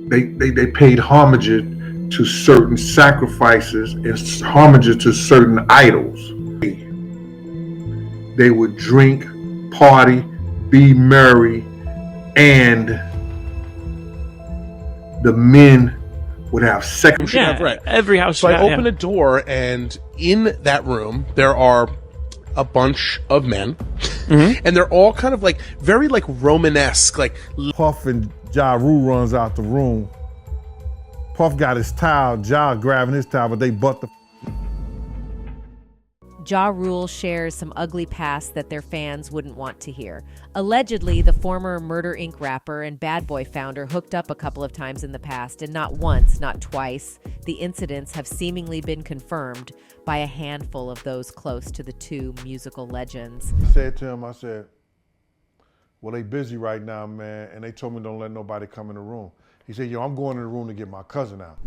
they paid homage to certain sacrifices and homage to certain idols. They would drink, party, be merry, and the men would have sex. Yeah, right. Every house. So I open a door, and in that room there are a bunch of men, and they're all kind of like very like Romanesque. Like Puff and Ja Rule runs out the room. Puff got his towel, Ja grabbing his towel, but they butt the. Ja Rule shares some ugly past that their fans wouldn't want to hear. Allegedly, the former Murder Inc. rapper and Bad Boy founder hooked up a couple of times in the past, and not once, not twice. The incidents have seemingly been confirmed by a handful of those close to the two musical legends. I said to him, I said, well, they busy right now, man, and they told me don't let nobody come in the room. He said, yo, I'm going in the room to get my cousin out.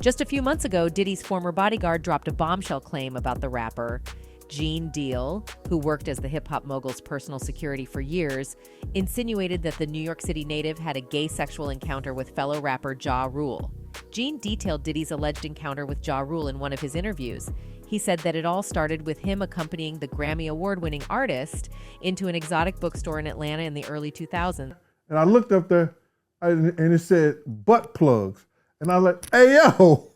Just a few months ago, Diddy's former bodyguard dropped a bombshell claim about the rapper. Gene Deal, who worked as the hip-hop mogul's personal security for years, insinuated that the New York City native had a gay sexual encounter with fellow rapper Ja Rule. Gene detailed Diddy's alleged encounter with Ja Rule in one of his interviews. He said that it all started with him accompanying the Grammy Award-winning artist into an exotic bookstore in Atlanta in the early 2000s. And I looked up there, and it said butt plugs. And I was like, hey, yo.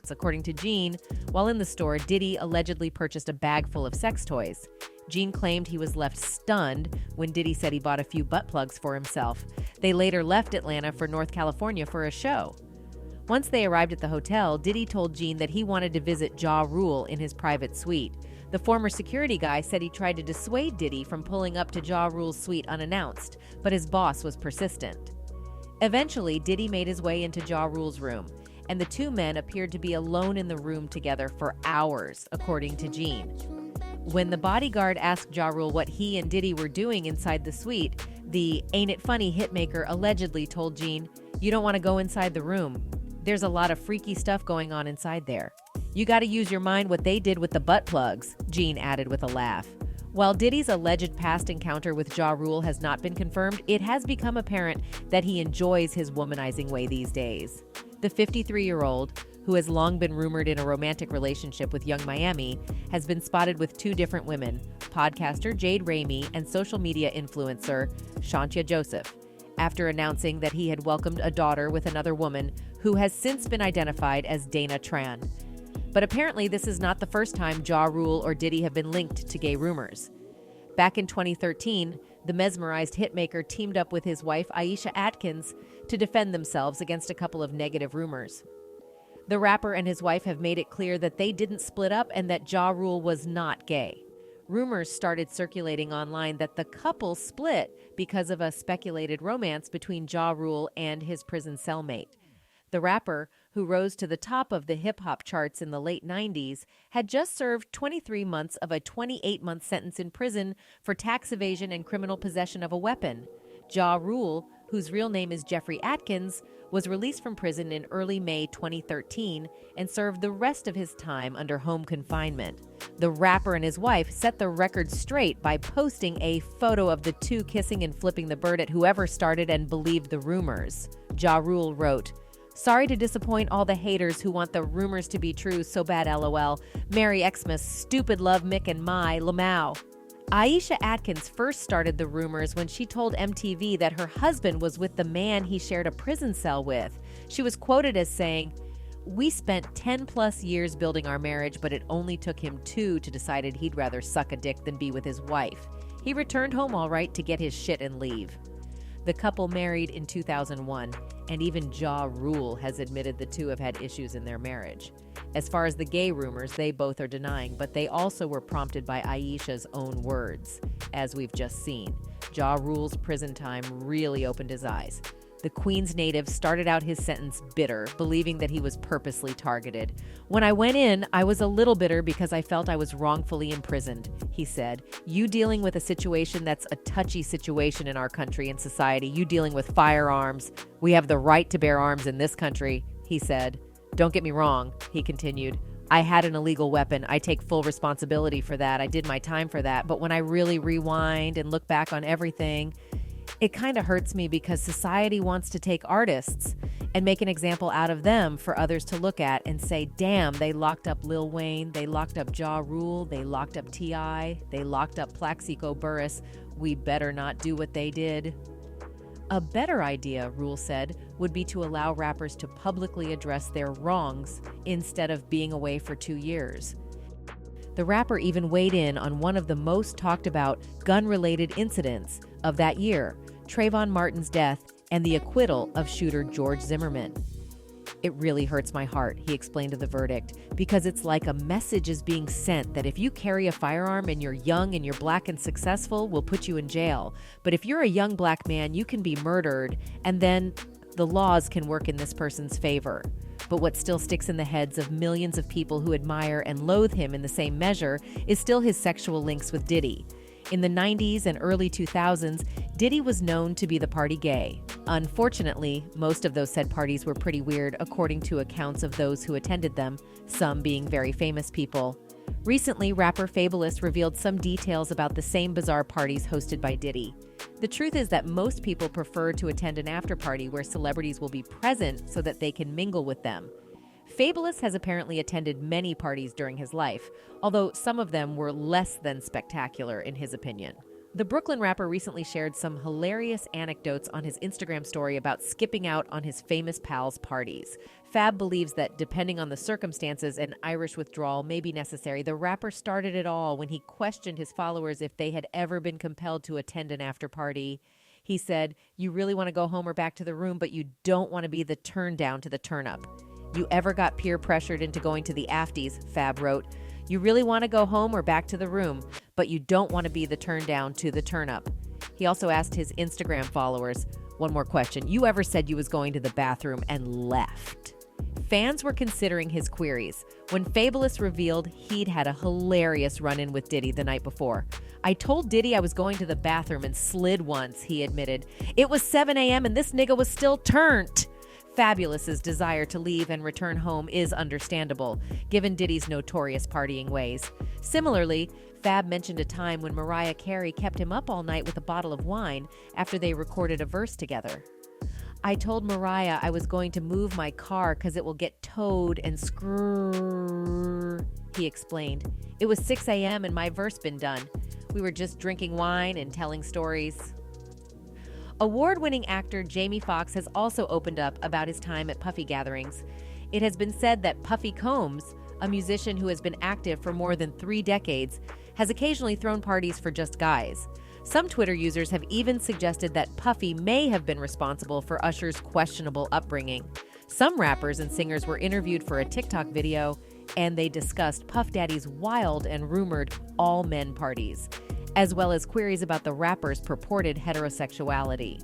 According to Gene, while in the store, Diddy allegedly purchased a bag full of sex toys. Gene claimed he was left stunned when Diddy said he bought a few butt plugs for himself. They later left Atlanta for North California for a show. Once they arrived at the hotel, Diddy told Gene that he wanted to visit Ja Rule in his private suite. The former security guy said he tried to dissuade Diddy from pulling up to Ja Rule's suite unannounced, but his boss was persistent. Eventually, Diddy made his way into Ja Rule's room, and the two men appeared to be alone in the room together for hours, according to Gene. When the bodyguard asked Ja Rule what he and Diddy were doing inside the suite, the Ain't It Funny hitmaker allegedly told Gene, "You don't want to go inside the room. There's a lot of freaky stuff going on inside there. You got to use your mind what they did with the butt plugs," Gene added with a laugh. While Diddy's alleged past encounter with Ja Rule has not been confirmed, it has become apparent that he enjoys his womanizing way these days. The 53-year-old, who has long been rumored in a romantic relationship with Young Miami, has been spotted with two different women, podcaster Jade Ramey and social media influencer Shantia Joseph, after announcing that he had welcomed a daughter with another woman who has since been identified as Dana Tran. But apparently this is not the first time Ja Rule or Diddy have been linked to gay rumors. Back in 2013, the mesmerized hitmaker teamed up with his wife Aisha Atkins to defend themselves against a couple of negative rumors. The rapper and his wife have made it clear that they didn't split up and that Ja Rule was not gay. Rumors started circulating online that the couple split because of a speculated romance between Ja Rule and his prison cellmate. The rapper, who rose to the top of the hip-hop charts in the late 90s, had just served 23 months of a 28-month sentence in prison for tax evasion and criminal possession of a weapon. Ja Rule, whose real name is Jeffrey Atkins, was released from prison in early May 2013 and served the rest of his time under home confinement. The rapper and his wife set the record straight by posting a photo of the two kissing and flipping the bird at whoever started and believed the rumors. Ja Rule wrote, "Sorry to disappoint all the haters who want the rumors to be true so bad, lol. Merry Xmas, stupid love Mick and my, Lamau." Aisha Atkins first started the rumors when she told MTV that her husband was with the man he shared a prison cell with. She was quoted as saying, "We spent 10 plus years building our marriage, but it only took him 2 to decide he'd rather suck a dick than be with his wife. He returned home all right to get his shit and leave." The couple married in 2001, and even Ja Rule has admitted the two have had issues in their marriage. As far as the gay rumors, they both are denying, but they also were prompted by Aisha's own words. As we've just seen, Ja Rule's prison time really opened his eyes. The Queens native started out his sentence bitter, believing that he was purposely targeted. "When I went in, I was a little bitter because I felt I was wrongfully imprisoned," he said. "You dealing with a situation that's a touchy situation in our country and society, you dealing with firearms. We have the right to bear arms in this country," he said. "Don't get me wrong," he continued. "I had an illegal weapon. I take full responsibility for that. I did my time for that. But when I really rewind and look back on everything, It kind of hurts me because society wants to take artists and make an example out of them for others to look at and say, damn, they locked up Lil Wayne, they locked up Ja Rule, they locked up T.I., they locked up Plaxico Burress. We better not do what they did. A better idea, Rule said, would be to allow rappers to publicly address their wrongs instead of being away for 2 years. The rapper even weighed in on one of the most talked about gun-related incidents of that year, Trayvon Martin's death and the acquittal of shooter George Zimmerman. It really hurts my heart, he explained to The Verdict, because it's like a message is being sent that if you carry a firearm and you're young and you're black and successful, we'll put you in jail. But if you're a young black man, you can be murdered, and then the laws can work in this person's favor. But what still sticks in the heads of millions of people who admire and loathe him in the same measure is still his sexual links with Diddy. In the 90s and early 2000s, Diddy was known to be the party gay. Unfortunately, most of those said parties were pretty weird, according to accounts of those who attended them, some being very famous people. Recently, rapper Fabulous revealed some details about the same bizarre parties hosted by Diddy. The truth is that most people prefer to attend an after-party where celebrities will be present so that they can mingle with them. Fabulous has apparently attended many parties during his life, although some of them were less than spectacular in his opinion. The Brooklyn rapper recently shared some hilarious anecdotes on his Instagram story about skipping out on his famous pals' parties. Fab believes that, depending on the circumstances, an Irish withdrawal may be necessary. The rapper started it all when he questioned his followers if they had ever been compelled to attend an after-party. He said, "You really want to go home or back to the room, but you don't want to be the turn down to the turn up. You ever got peer pressured into going to the afties?" Fab wrote. "You really want to go home or back to the room, but you don't want to be the turn down to the turn up." He also asked his Instagram followers, one more question, "You ever said you was going to the bathroom and left?" Fans were considering his queries when Fabulous revealed he'd had a hilarious run-in with Diddy the night before. "I told Diddy I was going to the bathroom and slid once," he admitted. "It was 7 a.m. and this nigga was still turned." Fabulous's desire to leave and return home is understandable, given Diddy's notorious partying ways. Similarly, Fab mentioned a time when Mariah Carey kept him up all night with a bottle of wine after they recorded a verse together. "I told Mariah I was going to move my car because it will get towed and screw," he explained. "It was 6 a.m. and my verse been done. We were just drinking wine and telling stories." Award-winning actor Jamie Foxx has also opened up about his time at Puffy gatherings. It has been said that Puffy Combs, a musician who has been active for more than 3 decades, has occasionally thrown parties for just guys. Some Twitter users have even suggested that Puffy may have been responsible for Usher's questionable upbringing. Some rappers and singers were interviewed for a TikTok video, and they discussed Puff Daddy's wild and rumored all-men parties, as well as queries about the rapper's purported heterosexuality.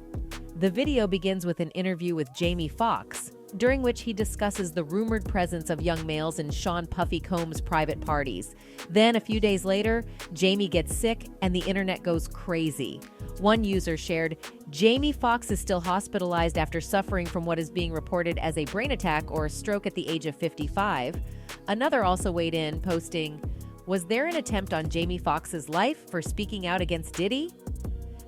The video begins with an interview with Jamie Foxx, during which he discusses the rumored presence of young males in Sean Puffy Combs' private parties. Then, a few days later, Jamie gets sick and the internet goes crazy. One user shared, "Jamie Foxx is still hospitalized after suffering from what is being reported as a brain attack or a stroke at the age of 55. Another also weighed in, posting, "Was there an attempt on Jamie Foxx's life for speaking out against Diddy?"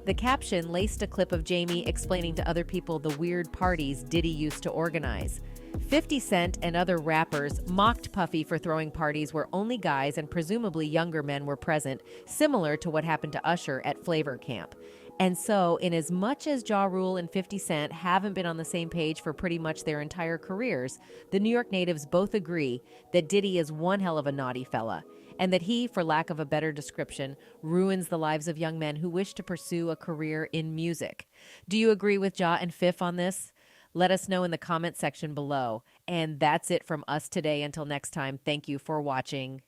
The caption laced a clip of Jamie explaining to other people the weird parties Diddy used to organize. 50 Cent and other rappers mocked Puffy for throwing parties where only guys and presumably younger men were present, similar to what happened to Usher at Flavor Camp. And so, in as much as Ja Rule and 50 Cent haven't been on the same page for pretty much their entire careers, the New York natives both agree that Diddy is one hell of a naughty fella, and that he, for lack of a better description, ruins the lives of young men who wish to pursue a career in music. Do you agree with Ja and Fif on this? Let us know in the comment section below. And that's it from us today. Until next time, thank you for watching.